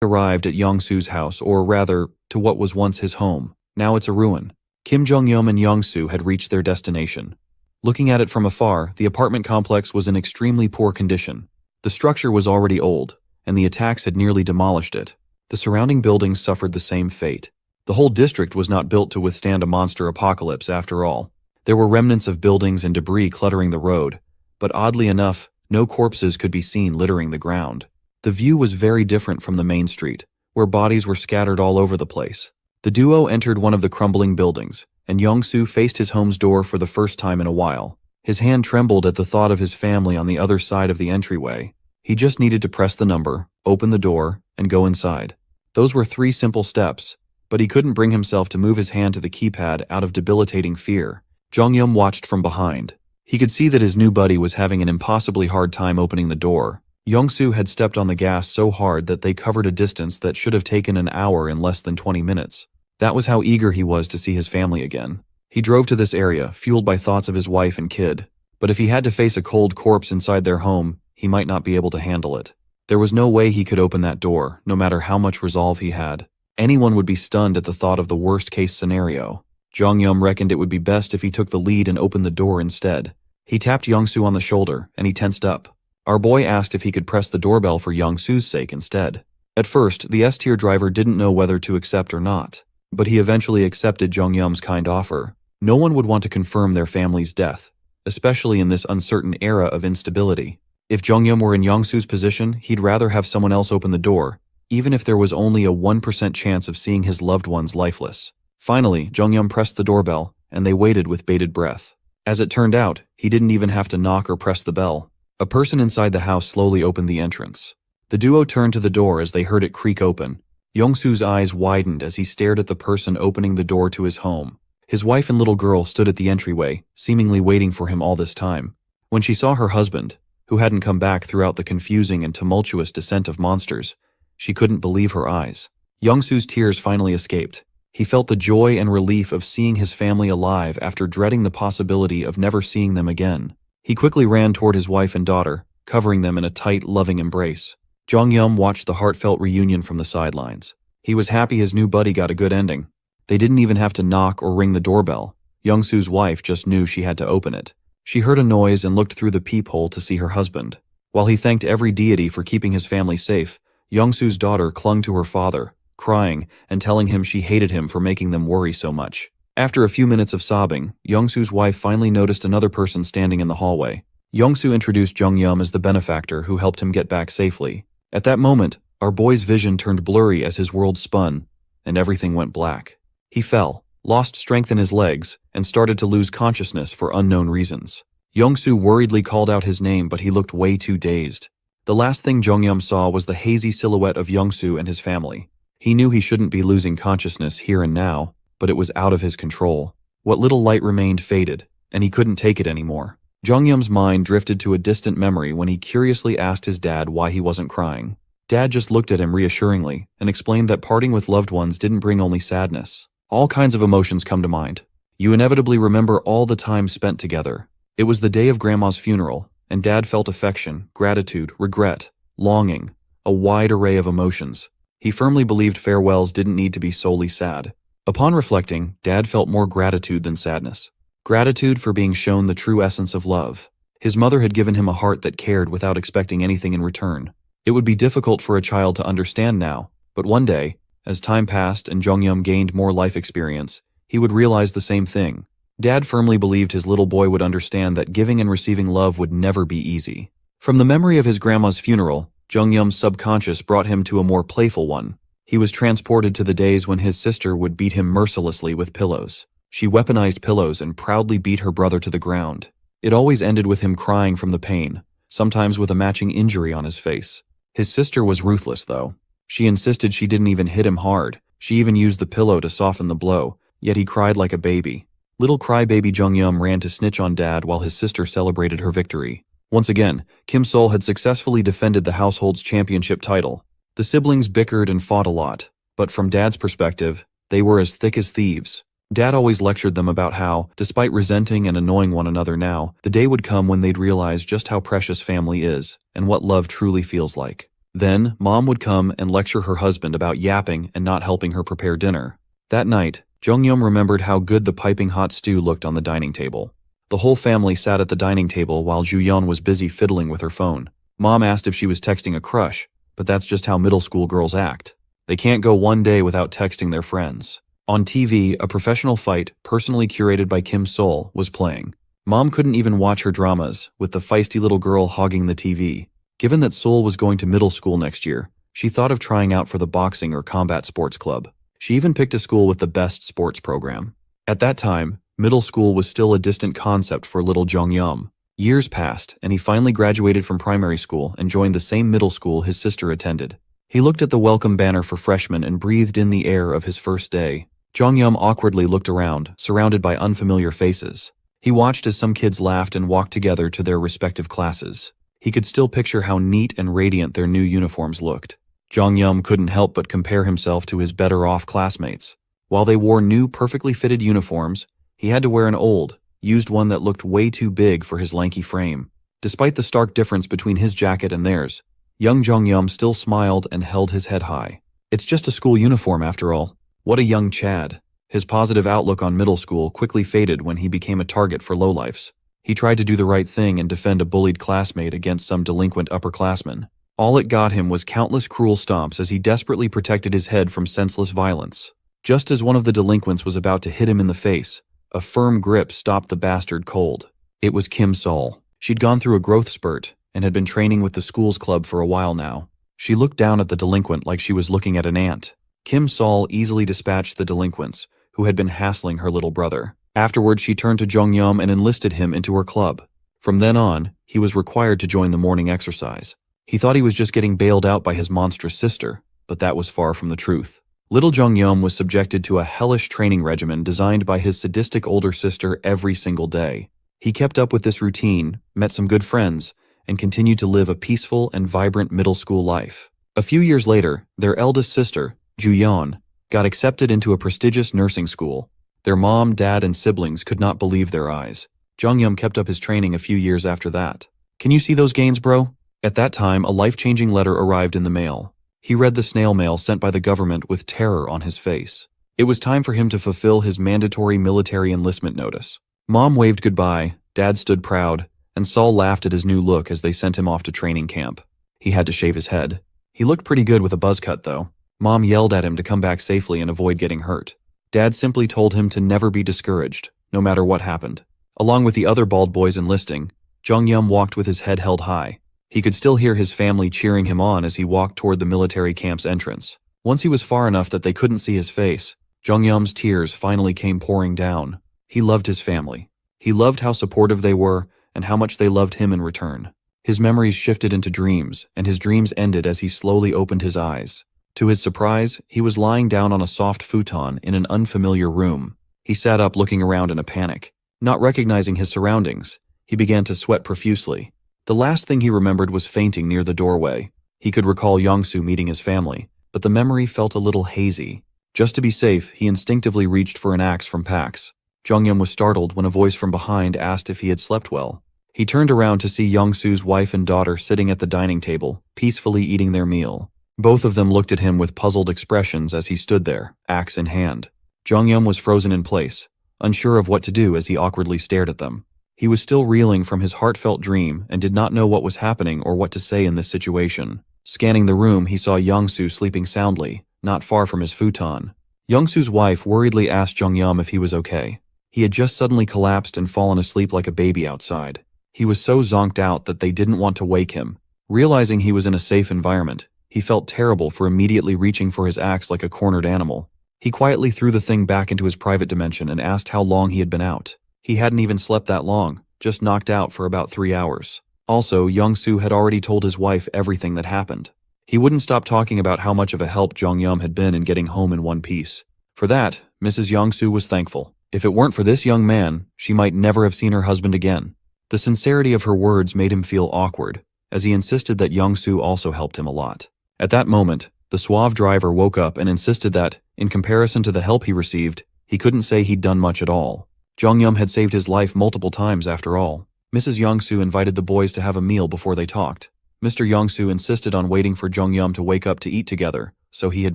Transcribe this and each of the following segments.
arrived at Yongsoo's house, or rather, to what was once his home. Now it's a ruin. Kim Jong-yum and Yongsoo had reached their destination. Looking at it from afar, the apartment complex was in extremely poor condition. The structure was already old, and the attacks had nearly demolished it. The surrounding buildings suffered the same fate. The whole district was not built to withstand a monster apocalypse after all. There were remnants of buildings and debris cluttering the road, but oddly enough, no corpses could be seen littering the ground. The view was very different from the main street, where bodies were scattered all over the place. The duo entered one of the crumbling buildings, and Yongsoo faced his home's door for the first time in a while. His hand trembled at the thought of his family on the other side of the entryway. He just needed to press the number, open the door, and go inside. Those were 3 simple steps, but he couldn't bring himself to move his hand to the keypad out of debilitating fear. Jong-yum watched from behind. He could see that his new buddy was having an impossibly hard time opening the door. Yongsoo had stepped on the gas so hard that they covered a distance that should have taken an hour in less than 20 minutes. That was how eager he was to see his family again. He drove to this area, fueled by thoughts of his wife and kid. But if he had to face a cold corpse inside their home, he might not be able to handle it. There was no way he could open that door, no matter how much resolve he had. Anyone would be stunned at the thought of the worst-case scenario. Jong-yum reckoned it would be best if he took the lead and opened the door instead. He tapped Yongsoo on the shoulder, and he tensed up. Our boy asked if he could press the doorbell for Yongsoo's sake instead. At first, the S-tier driver didn't know whether to accept or not, but he eventually accepted Jong-yum's kind offer. No one would want to confirm their family's death, especially in this uncertain era of instability. If Jong-yum were in Yongsoo's position, he'd rather have someone else open the door, even if there was only a 1% chance of seeing his loved ones lifeless. Finally, Jong-yum pressed the doorbell, and they waited with bated breath. As it turned out, he didn't even have to knock or press the bell. A person inside the house slowly opened the entrance. The duo turned to the door as they heard it creak open. Yongsoo's eyes widened as he stared at the person opening the door to his home. His wife and little girl stood at the entryway, seemingly waiting for him all this time. When she saw her husband, who hadn't come back throughout the confusing and tumultuous descent of monsters, she couldn't believe her eyes. Yongsoo's tears finally escaped. He felt the joy and relief of seeing his family alive after dreading the possibility of never seeing them again. He quickly ran toward his wife and daughter, covering them in a tight, loving embrace. Jong-yum watched the heartfelt reunion from the sidelines. He was happy his new buddy got a good ending. They didn't even have to knock or ring the doorbell. Yongsoo's wife just knew she had to open it. She heard a noise and looked through the peephole to see her husband. While he thanked every deity for keeping his family safe, Yongsoo's daughter clung to her father, crying and telling him she hated him for making them worry so much. After a few minutes of sobbing, Yongsoo's wife finally noticed another person standing in the hallway. Yongsoo introduced Jong-yum as the benefactor who helped him get back safely. At that moment, our boy's vision turned blurry as his world spun, and everything went black. He fell, lost strength in his legs, and started to lose consciousness for unknown reasons. Yongsoo worriedly called out his name, but he looked way too dazed. The last thing Jong-yum saw was the hazy silhouette of Yongsoo and his family. He knew he shouldn't be losing consciousness here and now, but it was out of his control. What little light remained faded, and he couldn't take it anymore. Jong-yum's mind drifted to a distant memory when he curiously asked his dad why he wasn't crying. Dad just looked at him reassuringly and explained that parting with loved ones didn't bring only sadness. All kinds of emotions come to mind. You inevitably remember all the time spent together. It was the day of Grandma's funeral, and Dad felt affection, gratitude, regret, longing, a wide array of emotions. He firmly believed farewells didn't need to be solely sad. Upon reflecting, Dad felt more gratitude than sadness. Gratitude for being shown the true essence of love. His mother had given him a heart that cared without expecting anything in return. It would be difficult for a child to understand now, but one day, as time passed and Jong-yum gained more life experience, he would realize the same thing. Dad firmly believed his little boy would understand that giving and receiving love would never be easy. From the memory of his grandma's funeral, Jong-yum's subconscious brought him to a more playful one. He was transported to the days when his sister would beat him mercilessly with pillows. She weaponized pillows and proudly beat her brother to the ground. It always ended with him crying from the pain, sometimes with a matching injury on his face. His sister was ruthless, though. She insisted she didn't even hit him hard. She even used the pillow to soften the blow, yet he cried like a baby. Little crybaby Jong-yum ran to snitch on Dad while his sister celebrated her victory. Once again, Kim Sol had successfully defended the household's championship title. The siblings bickered and fought a lot, but from Dad's perspective, they were as thick as thieves. Dad always lectured them about how, despite resenting and annoying one another now, the day would come when they'd realize just how precious family is and what love truly feels like. Then, Mom would come and lecture her husband about yapping and not helping her prepare dinner. That night, Jonghyun remembered how good the piping hot stew looked on the dining table. The whole family sat at the dining table while Juyeon was busy fiddling with her phone. Mom asked if she was texting a crush, but that's just how middle school girls act. They can't go one day without texting their friends. On TV, a professional fight, personally curated by Kim Sol, was playing. Mom couldn't even watch her dramas, with the feisty little girl hogging the TV. Given that Sol was going to middle school next year, she thought of trying out for the boxing or combat sports club. She even picked a school with the best sports program. At that time, middle school was still a distant concept for little Jonghyun. Years passed, and he finally graduated from primary school and joined the same middle school his sister attended. He looked at the welcome banner for freshmen and breathed in the air of his first day. Jonghyun awkwardly looked around, surrounded by unfamiliar faces. He watched as some kids laughed and walked together to their respective classes. He could still picture how neat and radiant their new uniforms looked. Jonghyun couldn't help but compare himself to his better-off classmates. While they wore new, perfectly fitted uniforms, he had to wear an old, used one that looked way too big for his lanky frame. Despite the stark difference between his jacket and theirs, young Jonghyun still smiled and held his head high. It's just a school uniform after all. What a young Chad. His positive outlook on middle school quickly faded when he became a target for lowlifes. He tried to do the right thing and defend a bullied classmate against some delinquent upperclassman. All it got him was countless cruel stomps as he desperately protected his head from senseless violence. Just as one of the delinquents was about to hit him in the face, a firm grip stopped the bastard cold. It was Kim Sol. She'd gone through a growth spurt and had been training with the school's club for a while now. She looked down at the delinquent like she was looking at an ant. Kim Sol easily dispatched the delinquents, who had been hassling her little brother. Afterwards, she turned to Jonghyun and enlisted him into her club. From then on, he was required to join the morning exercise. He thought he was just getting bailed out by his monstrous sister, but that was far from the truth. Little Jonghyun was subjected to a hellish training regimen designed by his sadistic older sister every single day. He kept up with this routine, met some good friends, and continued to live a peaceful and vibrant middle school life. A few years later, their eldest sister, Juyeon, got accepted into a prestigious nursing school. Their mom, dad, and siblings could not believe their eyes. Jonghyun kept up his training a few years after that. Can you see those gains, bro? At that time, a life-changing letter arrived in the mail. He read the snail mail sent by the government with terror on his face. It was time for him to fulfill his mandatory military enlistment notice. Mom waved goodbye, Dad stood proud, and Saul laughed at his new look as they sent him off to training camp. He had to shave his head. He looked pretty good with a buzz cut, though. Mom yelled at him to come back safely and avoid getting hurt. Dad simply told him to never be discouraged, no matter what happened. Along with the other bald boys enlisting, Jonghyun walked with his head held high. He could still hear his family cheering him on as he walked toward the military camp's entrance. Once he was far enough that they couldn't see his face, Jonghyun's tears finally came pouring down. He loved his family. He loved how supportive they were and how much they loved him in return. His memories shifted into dreams, and his dreams ended as he slowly opened his eyes. To his surprise, he was lying down on a soft futon in an unfamiliar room. He sat up looking around in a panic. Not recognizing his surroundings, he began to sweat profusely. The last thing he remembered was fainting near the doorway. He could recall Yongsoo meeting his family, but the memory felt a little hazy. Just to be safe, he instinctively reached for an axe from Pax. Jonghyun was startled when a voice from behind asked if he had slept well. He turned around to see Yongsoo's wife and daughter sitting at the dining table, peacefully eating their meal. Both of them looked at him with puzzled expressions as he stood there, axe in hand. Jonghyun was frozen in place, unsure of what to do as he awkwardly stared at them. He was still reeling from his heartfelt dream and did not know what was happening or what to say in this situation. Scanning the room, he saw Yongsoo sleeping soundly, not far from his futon. Yongsoo's wife worriedly asked Jonghyun if he was okay. He had just suddenly collapsed and fallen asleep like a baby outside. He was so zonked out that they didn't want to wake him. Realizing he was in a safe environment, he felt terrible for immediately reaching for his axe like a cornered animal. He quietly threw the thing back into his private dimension and asked how long he had been out. He hadn't even slept that long, just knocked out for about 3 hours. Also, Yongsoo had already told his wife everything that happened. He wouldn't stop talking about how much of a help Jonghyun had been in getting home in one piece. For that, Mrs. Yongsoo was thankful. If it weren't for this young man, she might never have seen her husband again. The sincerity of her words made him feel awkward, as he insisted that Yongsoo also helped him a lot. At that moment, the suave driver woke up and insisted that, in comparison to the help he received, he couldn't say he'd done much at all. Jonghyun had saved his life multiple times after all. Mrs. Yongsoo invited the boys to have a meal before they talked. Mr. Yongsu insisted on waiting for Jong-yum to wake up to eat together, so he had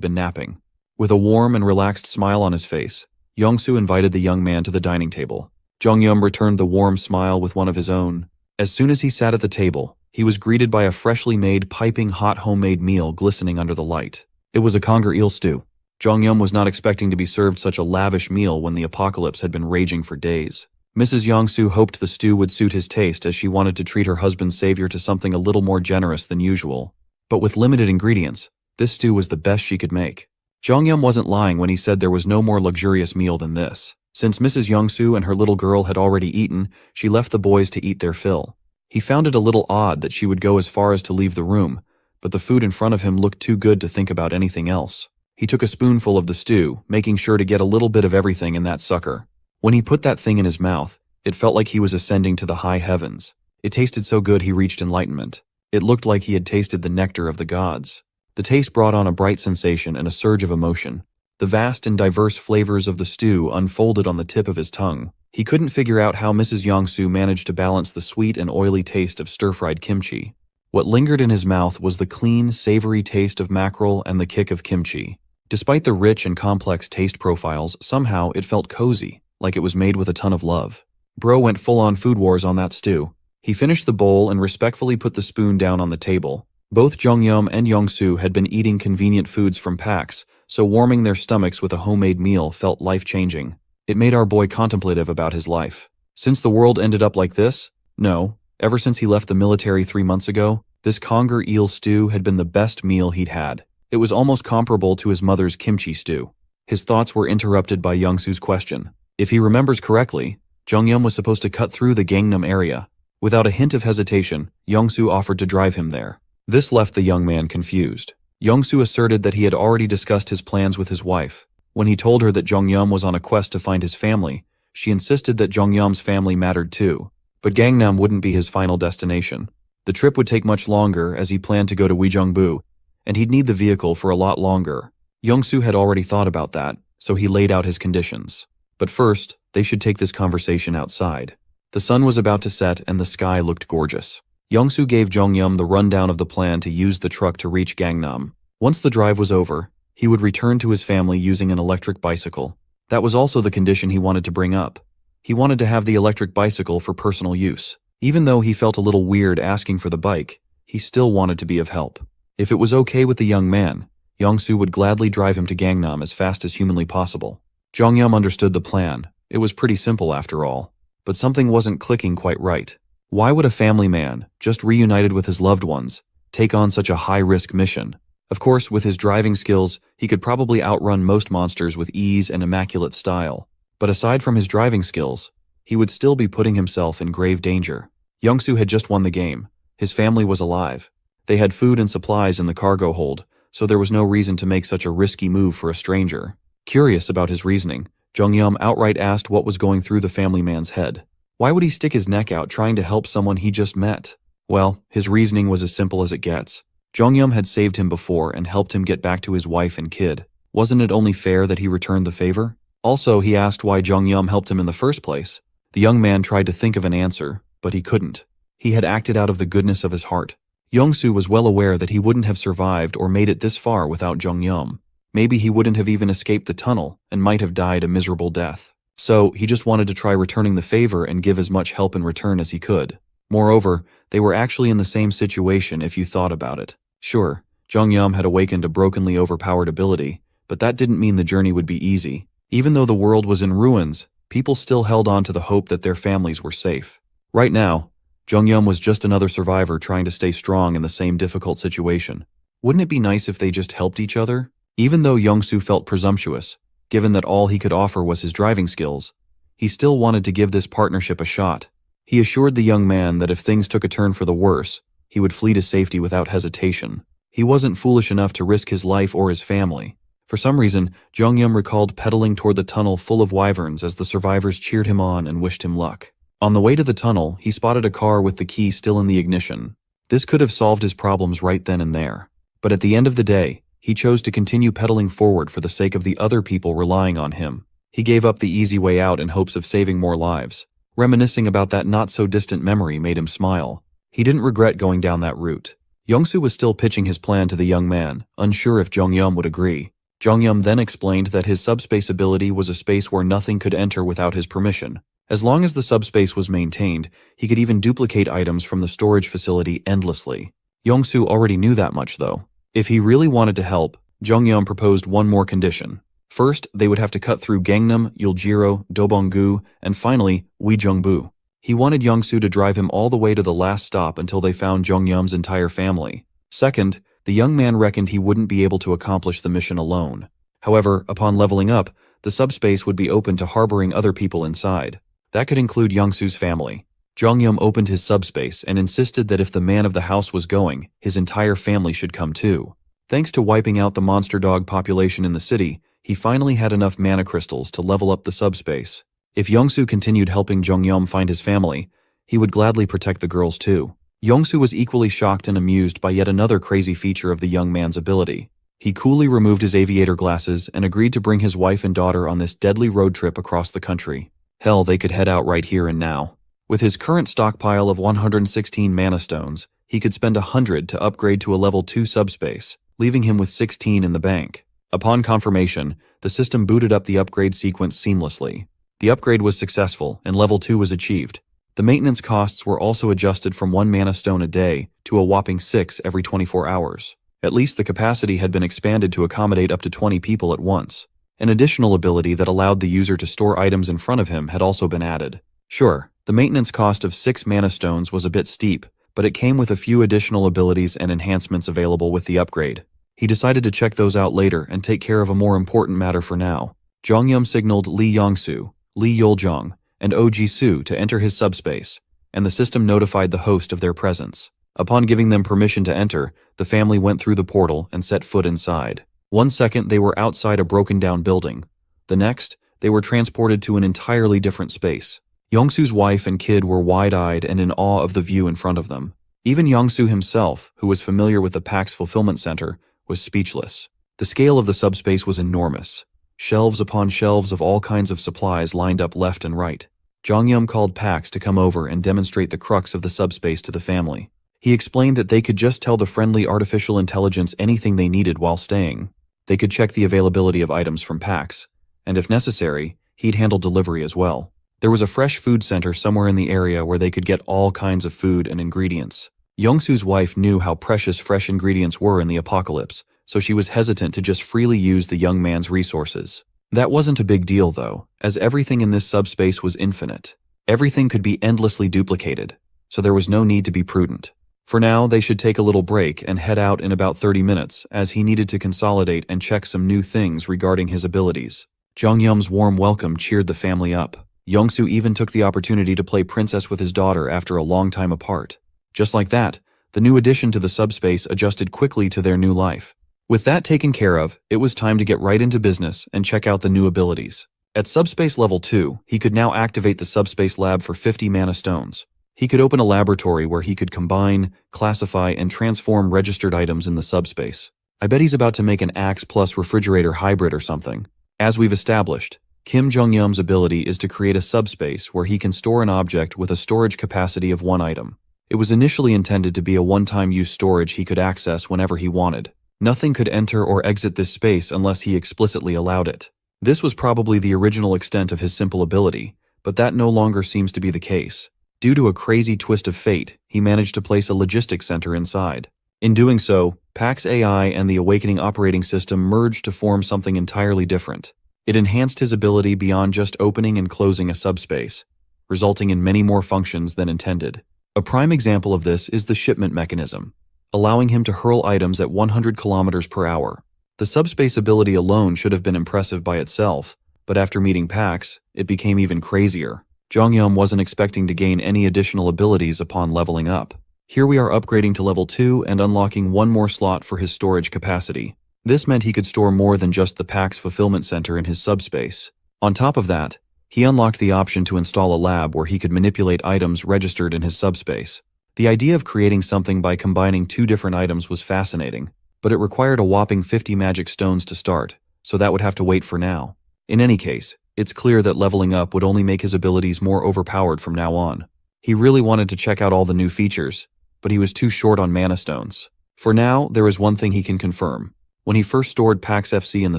been napping. With a warm and relaxed smile on his face, Yongsu invited the young man to the dining table. Jong-yum returned the warm smile with one of his own. As soon as he sat at the table, he was greeted by a freshly made, piping hot homemade meal glistening under the light. It was a conger eel stew. Jong-yum was not expecting to be served such a lavish meal when the apocalypse had been raging for days. Mrs. Yongsu hoped the stew would suit his taste as she wanted to treat her husband's savior to something a little more generous than usual. But with limited ingredients, this stew was the best she could make. Jong-yum wasn't lying when he said there was no more luxurious meal than this. Since Mrs. Yongsu and her little girl had already eaten, she left the boys to eat their fill. He found it a little odd that she would go as far as to leave the room, but the food in front of him looked too good to think about anything else. He took a spoonful of the stew, making sure to get a little bit of everything in that sucker. When he put that thing in his mouth, it felt like he was ascending to the high heavens. It tasted so good he reached enlightenment. It looked like he had tasted the nectar of the gods. The taste brought on a bright sensation and a surge of emotion. The vast and diverse flavors of the stew unfolded on the tip of his tongue. He couldn't figure out how Mrs. Yongsu managed to balance the sweet and oily taste of stir-fried kimchi. What lingered in his mouth was the clean, savory taste of mackerel and the kick of kimchi. Despite the rich and complex taste profiles, somehow it felt cozy, like it was made with a ton of love. Bro went full-on food wars on that stew. He finished the bowl and respectfully put the spoon down on the table. Both Jong-yum and Yongsu had been eating convenient foods from packs, so warming their stomachs with a homemade meal felt life-changing. It made our boy contemplative about his life. Since the world ended up like this? No. Ever since he left the military 3 months ago, this conger eel stew had been the best meal he'd had. It was almost comparable to his mother's kimchi stew. His thoughts were interrupted by Yongsu's question. If he remembers correctly, Jong-yum was supposed to cut through the Gangnam area. Without a hint of hesitation, Yongsu offered to drive him there. This left the young man confused. Yongsu asserted that he had already discussed his plans with his wife. When he told her that Jong-yum was on a quest to find his family, she insisted that Jong-yum's family mattered too. But Gangnam wouldn't be his final destination. The trip would take much longer as he planned to go to Uijeongbu, and he'd need the vehicle for a lot longer. Yongsu had already thought about that, so he laid out his conditions. But first, they should take this conversation outside. The sun was about to set and the sky looked gorgeous. Yongsu gave Jong-yum the rundown of the plan to use the truck to reach Gangnam. Once the drive was over, he would return to his family using an electric bicycle. That was also the condition he wanted to bring up. He wanted to have the electric bicycle for personal use. Even though he felt a little weird asking for the bike, he still wanted to be of help. If it was okay with the young man, Yongsu would gladly drive him to Gangnam as fast as humanly possible. Jong-yum understood the plan. It was pretty simple after all. But something wasn't clicking quite right. Why would a family man, just reunited with his loved ones, take on such a high-risk mission? Of course, with his driving skills, he could probably outrun most monsters with ease and immaculate style. But aside from his driving skills, he would still be putting himself in grave danger. Yongsu had just won the game. His family was alive. They had food and supplies in the cargo hold, so there was no reason to make such a risky move for a stranger. Curious about his reasoning, Jong-yum outright asked what was going through the family man's head. Why would he stick his neck out trying to help someone he just met? Well, his reasoning was as simple as it gets. Jong-yum had saved him before and helped him get back to his wife and kid. Wasn't it only fair that he returned the favor? Also, he asked why Jong-yum helped him in the first place. The young man tried to think of an answer, but he couldn't. He had acted out of the goodness of his heart. Yongsu was well aware that he wouldn't have survived or made it this far without Jong-yum. Maybe he wouldn't have even escaped the tunnel and might have died a miserable death. So, he just wanted to try returning the favor and give as much help in return as he could. Moreover, they were actually in the same situation if you thought about it. Sure, Jong-yum had awakened a brokenly overpowered ability, but that didn't mean the journey would be easy. Even though the world was in ruins, people still held on to the hope that their families were safe. Right now, Jong-yum was just another survivor trying to stay strong in the same difficult situation. Wouldn't it be nice if they just helped each other? Even though Yongsu felt presumptuous, given that all he could offer was his driving skills, he still wanted to give this partnership a shot. He assured the young man that if things took a turn for the worse, he would flee to safety without hesitation. He wasn't foolish enough to risk his life or his family. For some reason, Jong-yum recalled pedaling toward the tunnel full of wyverns as the survivors cheered him on and wished him luck. On the way to the tunnel, he spotted a car with the key still in the ignition. This could have solved his problems right then and there. But at the end of the day, he chose to continue pedaling forward for the sake of the other people relying on him. He gave up the easy way out in hopes of saving more lives. Reminiscing about that not-so-distant memory made him smile. He didn't regret going down that route. Yongsoo was still pitching his plan to the young man, unsure if Jongyum would agree. Jongyum then explained that his subspace ability was a space where nothing could enter without his permission. As long as the subspace was maintained, he could even duplicate items from the storage facility endlessly. Yongsoo already knew that much though. If he really wanted to help, Jongyum proposed one more condition. First, they would have to cut through Gangnam, Yuljiro, Dobonggu, and finally, Uijeongbu. He wanted Yongsoo to drive him all the way to the last stop until they found Jongyum's entire family. Second, the young man reckoned he wouldn't be able to accomplish the mission alone. However, upon leveling up, the subspace would be open to harboring other people inside. That could include Yongsoo's family. Jongyum opened his subspace and insisted that if the man of the house was going, his entire family should come too. Thanks to wiping out the monster dog population in the city, he finally had enough mana crystals to level up the subspace. If Yongsoo continued helping Jongyum find his family, he would gladly protect the girls too. Yongsoo was equally shocked and amused by yet another crazy feature of the young man's ability. He coolly removed his aviator glasses and agreed to bring his wife and daughter on this deadly road trip across the country. Hell, they could head out right here and now. With his current stockpile of 116 mana stones, he could spend 100 to upgrade to a level 2 subspace, leaving him with 16 in the bank. Upon confirmation, the system booted up the upgrade sequence seamlessly. The upgrade was successful, and level 2 was achieved. The maintenance costs were also adjusted from 1 mana stone a day to a whopping 6 every 24 hours. At least the capacity had been expanded to accommodate up to 20 people at once. An additional ability that allowed the user to store items in front of him had also been added. Sure, the maintenance cost of 6 mana stones was a bit steep, but it came with a few additional abilities and enhancements available with the upgrade. He decided to check those out later and take care of a more important matter for now. Jongyum signaled Lee Yongsoo, Lee Yoljong, and Oh Jisoo to enter his subspace, and the system notified the host of their presence. Upon giving them permission to enter, the family went through the portal and set foot inside. 1 second they were outside a broken-down building. The next, they were transported to an entirely different space. Yongsoo's wife and kid were wide-eyed and in awe of the view in front of them. Even Yongsoo himself, who was familiar with the PAX Fulfillment Center, was speechless. The scale of the subspace was enormous. Shelves upon shelves of all kinds of supplies lined up left and right. Jongyum called Pax to come over and demonstrate the crux of the subspace to the family. He explained that they could just tell the friendly artificial intelligence anything they needed while staying. They could check the availability of items from Pax, and if necessary, he'd handle delivery as well. There was a fresh food center somewhere in the area where they could get all kinds of food and ingredients. Yongsoo's wife knew how precious fresh ingredients were in the apocalypse, so she was hesitant to just freely use the young man's resources. That wasn't a big deal though, as everything in this subspace was infinite. Everything could be endlessly duplicated, so there was no need to be prudent. For now, they should take a little break and head out in about 30 minutes, as he needed to consolidate and check some new things regarding his abilities. Jongyum's warm welcome cheered the family up. Yongsoo even took the opportunity to play princess with his daughter after a long time apart. Just like that, the new addition to the subspace adjusted quickly to their new life. With that taken care of, it was time to get right into business and check out the new abilities. At subspace level 2, he could now activate the subspace lab for 50 mana stones. He could open a laboratory where he could combine, classify, and transform registered items in the subspace. I bet he's about to make an axe plus refrigerator hybrid or something. As we've established, Kim Jongyum's ability is to create a subspace where he can store an object with a storage capacity of 1 item. It was initially intended to be a one-time use storage he could access whenever he wanted. Nothing could enter or exit this space unless he explicitly allowed it. This was probably the original extent of his simple ability, but that no longer seems to be the case. Due to a crazy twist of fate, he managed to place a logistics center inside. In doing so, Pax AI and the Awakening operating system merged to form something entirely different. It enhanced his ability beyond just opening and closing a subspace, resulting in many more functions than intended. A prime example of this is the shipment mechanism, allowing him to hurl items at 100 kilometers per hour. The subspace ability alone should have been impressive by itself, but after meeting Pax, it became even crazier. Jongyum wasn't expecting to gain any additional abilities upon leveling up. Here we are upgrading to level 2 and unlocking 1 more slot for his storage capacity. This meant he could store more than just the Pax fulfillment center in his subspace. On top of that, he unlocked the option to install a lab where he could manipulate items registered in his subspace. The idea of creating something by combining 2 different items was fascinating, but it required a whopping 50 magic stones to start, so that would have to wait for now. In any case, it's clear that leveling up would only make his abilities more overpowered from now on. He really wanted to check out all the new features, but he was too short on mana stones. For now, there is one thing he can confirm. When he first stored Pax FC in the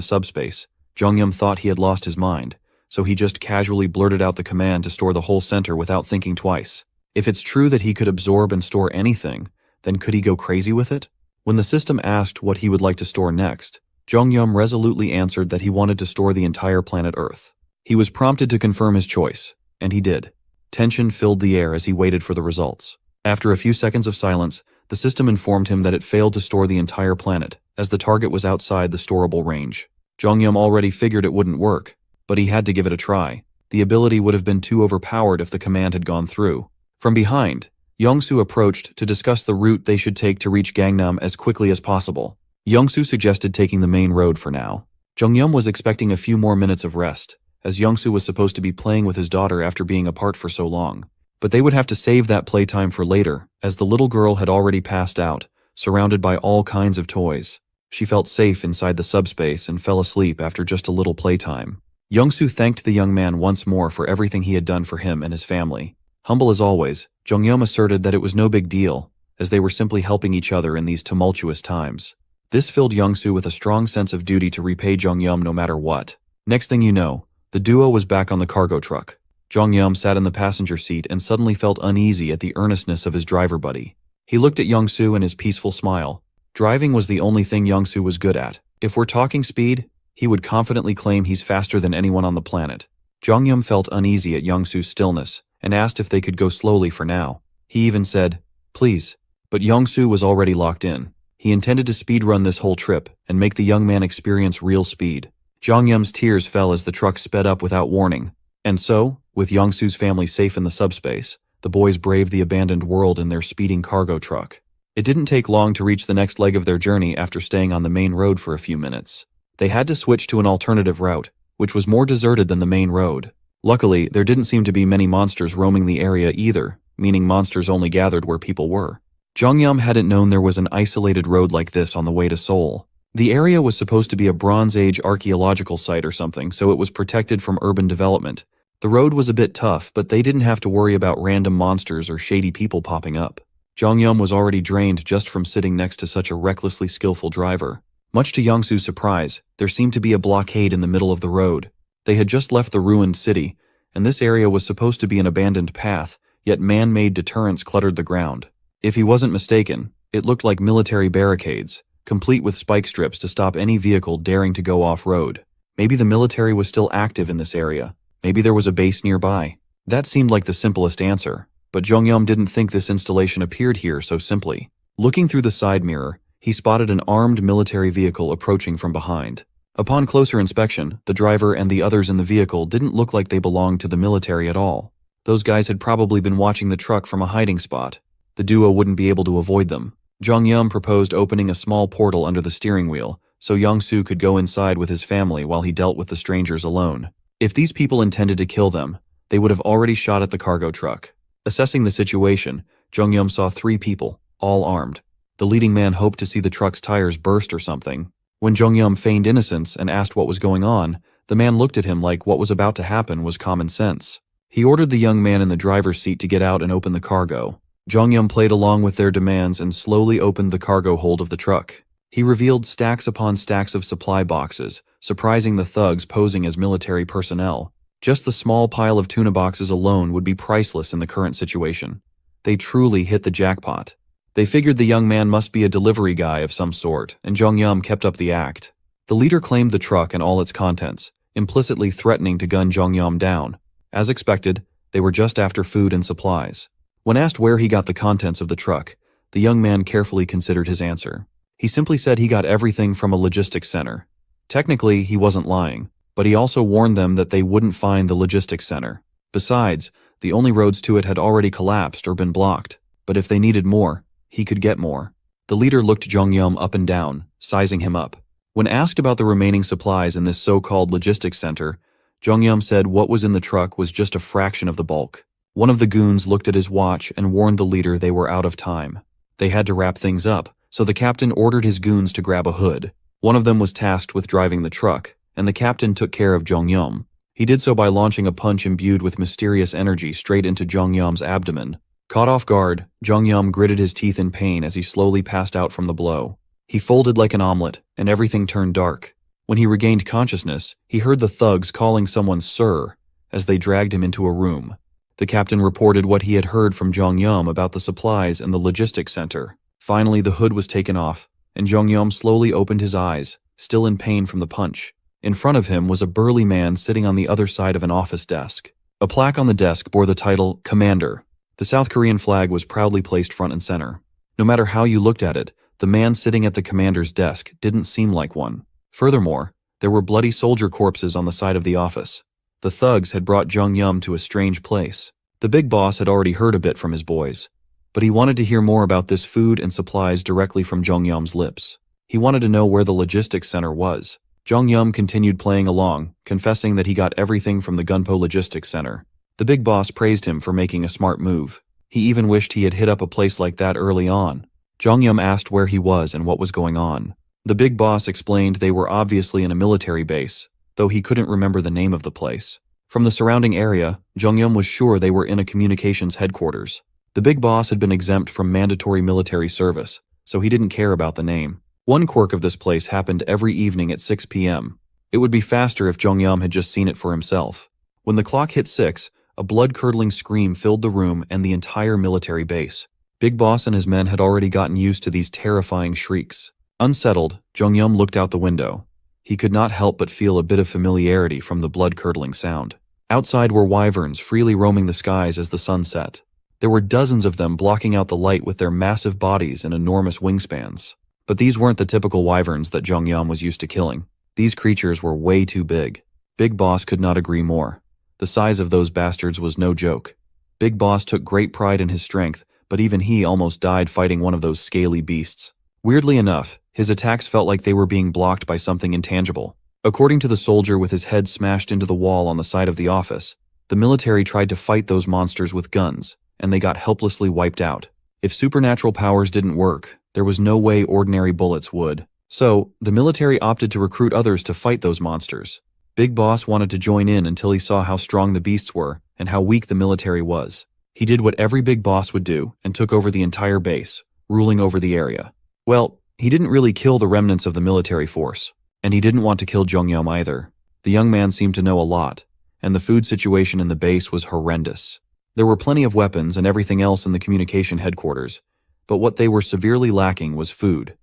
subspace, Jong-yum thought he had lost his mind, so he just casually blurted out the command to store the whole center without thinking twice. If it's true that he could absorb and store anything, then could he go crazy with it? When the system asked what he would like to store next, Jong-yum resolutely answered that he wanted to store the entire planet Earth. He was prompted to confirm his choice, and he did. Tension filled the air as he waited for the results. After a few seconds of silence, the system informed him that it failed to store the entire planet, as the target was outside the storable range. Jong-yum already figured it wouldn't work, but he had to give it a try. The ability would have been too overpowered if the command had gone through. From behind, Yongsoo approached to discuss the route they should take to reach Gangnam as quickly as possible. Yongsoo suggested taking the main road for now. Jong-yum was expecting a few more minutes of rest, as Yongsoo was supposed to be playing with his daughter after being apart for so long. But they would have to save that playtime for later, as the little girl had already passed out, surrounded by all kinds of toys. She felt safe inside the subspace and fell asleep after just a little playtime. Yongsoo thanked the young man once more for everything he had done for him and his family. Humble as always, Jong-yum asserted that it was no big deal, as they were simply helping each other in these tumultuous times. This filled Yongsoo with a strong sense of duty to repay Jong-yum no matter what. Next thing you know, the duo was back on the cargo truck. Jong-yum sat in the passenger seat and suddenly felt uneasy at the earnestness of his driver buddy. He looked at Yongsoo and his peaceful smile. Driving was the only thing Yongsoo was good at. If we're talking speed, he would confidently claim he's faster than anyone on the planet. Jong-yum felt uneasy at Yongsoo's stillness and asked if they could go slowly for now. He even said, "Please." But Yongsoo was already locked in. He intended to speedrun this whole trip and make the young man experience real speed. Jong-yum's tears fell as the truck sped up without warning. And so, with Yongsoo's family safe in the subspace, the boys braved the abandoned world in their speeding cargo truck. It didn't take long to reach the next leg of their journey after staying on the main road for a few minutes. They had to switch to an alternative route, which was more deserted than the main road. Luckily, there didn't seem to be many monsters roaming the area either, meaning monsters only gathered where people were. Jong-yum hadn't known there was an isolated road like this on the way to Seoul. The area was supposed to be a Bronze Age archaeological site or something, so it was protected from urban development. The road was a bit tough, but they didn't have to worry about random monsters or shady people popping up. Jong-yum was already drained just from sitting next to such a recklessly skillful driver. Much to Yongsoo's surprise, there seemed to be a blockade in the middle of the road. They had just left the ruined city, and this area was supposed to be an abandoned path, yet man-made deterrents cluttered the ground. If he wasn't mistaken, it looked like military barricades, complete with spike strips to stop any vehicle daring to go off-road. Maybe the military was still active in this area. Maybe there was a base nearby. That seemed like the simplest answer, but Jong-yum didn't think this installation appeared here so simply. Looking through the side mirror, he spotted an armed military vehicle approaching from behind. Upon closer inspection, the driver and the others in the vehicle didn't look like they belonged to the military at all. Those guys had probably been watching the truck from a hiding spot. The duo wouldn't be able to avoid them. Jong-yum proposed opening a small portal under the steering wheel, so Yongsoo could go inside with his family while he dealt with the strangers alone. If these people intended to kill them, they would have already shot at the cargo truck. Assessing the situation, Jong-yum saw 3 people, all armed. The leading man hoped to see the truck's tires burst or something. When Jong-yum feigned innocence and asked what was going on, the man looked at him like what was about to happen was common sense. He ordered the young man in the driver's seat to get out and open the cargo. Jong-yum played along with their demands and slowly opened the cargo hold of the truck. He revealed stacks upon stacks of supply boxes, surprising the thugs posing as military personnel. Just the small pile of tuna boxes alone would be priceless in the current situation. They truly hit the jackpot. They figured the young man must be a delivery guy of some sort, and Jong-yum kept up the act. The leader claimed the truck and all its contents, implicitly threatening to gun Jong-yum down. As expected, they were just after food and supplies. When asked where he got the contents of the truck, the young man carefully considered his answer. He simply said he got everything from a logistics center. Technically, he wasn't lying, but he also warned them that they wouldn't find the logistics center. Besides, the only roads to it had already collapsed or been blocked, but if they needed more, he could get more. The leader looked Jong-yum up and down, sizing him up. When asked about the remaining supplies in this so-called logistics center, Jong-yum said what was in the truck was just a fraction of the bulk. One of the goons looked at his watch and warned the leader they were out of time. They had to wrap things up, so the captain ordered his goons to grab a hood. One of them was tasked with driving the truck, and the captain took care of Jong-yum. He did so by launching a punch imbued with mysterious energy straight into Jong-yum's abdomen. Caught off guard, Jung-yum gritted his teeth in pain as he slowly passed out from the blow. He folded like an omelet, and everything turned dark. When he regained consciousness, he heard the thugs calling someone "Sir" as they dragged him into a room. The captain reported what he had heard from Jung-yum about the supplies and the logistics center. Finally, the hood was taken off, and Jung-yum slowly opened his eyes, still in pain from the punch. In front of him was a burly man sitting on the other side of an office desk. A plaque on the desk bore the title "Commander." The South Korean flag was proudly placed front and center. No matter how you looked at it, the man sitting at the commander's desk didn't seem like one. Furthermore, there were bloody soldier corpses on the side of the office. The thugs had brought Jung-yum to a strange place. The big boss had already heard a bit from his boys, but he wanted to hear more about this food and supplies directly from Jung-yum's lips. He wanted to know where the logistics center was. Jung-yum continued playing along, confessing that he got everything from the Gunpo Logistics Center. The big boss praised him for making a smart move. He even wished he had hit up a place like that early on. Jung-yum asked where he was and what was going on. The big boss explained they were obviously in a military base, though he couldn't remember the name of the place. From the surrounding area, Jung-yum was sure they were in a communications headquarters. The big boss had been exempt from mandatory military service, so he didn't care about the name. One quirk of this place happened every evening at 6 p.m. It would be faster if Jung-yum had just seen it for himself. When the clock hit 6, a blood-curdling scream filled the room and the entire military base. Big Boss and his men had already gotten used to these terrifying shrieks. Unsettled, Jung-yum looked out the window. He could not help but feel a bit of familiarity from the blood-curdling sound. Outside were wyverns freely roaming the skies as the sun set. There were dozens of them blocking out the light with their massive bodies and enormous wingspans. But these weren't the typical wyverns that Jung-yum was used to killing. These creatures were way too big. Big Boss could not agree more. The size of those bastards was no joke. Big Boss took great pride in his strength, but even he almost died fighting one of those scaly beasts. Weirdly enough, his attacks felt like they were being blocked by something intangible. According to the soldier with his head smashed into the wall on the side of the office, the military tried to fight those monsters with guns, and they got helplessly wiped out. If supernatural powers didn't work, there was no way ordinary bullets would. So, the military opted to recruit others to fight those monsters. Big Boss wanted to join in until he saw how strong the beasts were and how weak the military was. He did what every big boss would do and took over the entire base, ruling over the area. Well, he didn't really kill the remnants of the military force, and he didn't want to kill Jung-yum either. The young man seemed to know a lot, and the food situation in the base was horrendous. There were plenty of weapons and everything else in the communication headquarters, but what they were severely lacking was food.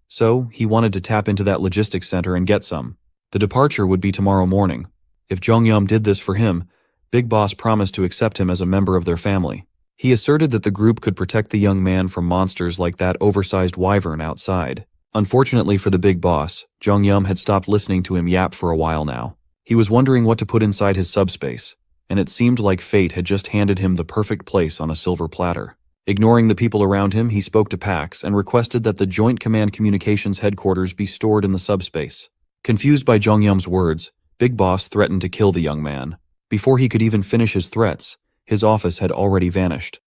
So, he wanted to tap into that logistics center and get some. The departure would be tomorrow morning. If Jung-yum did this for him, Big Boss promised to accept him as a member of their family. He asserted that the group could protect the young man from monsters like that oversized wyvern outside. Unfortunately for the Big Boss, Jung-yum had stopped listening to him yap for a while now. He was wondering what to put inside his subspace, and it seemed like fate had just handed him the perfect place on a silver platter. Ignoring the people around him, he spoke to Pax and requested that the Joint Command Communications headquarters be stored in the subspace. Confused by Jung-yum's words, Big Boss threatened to kill the young man. Before he could even finish his threats, his office had already vanished.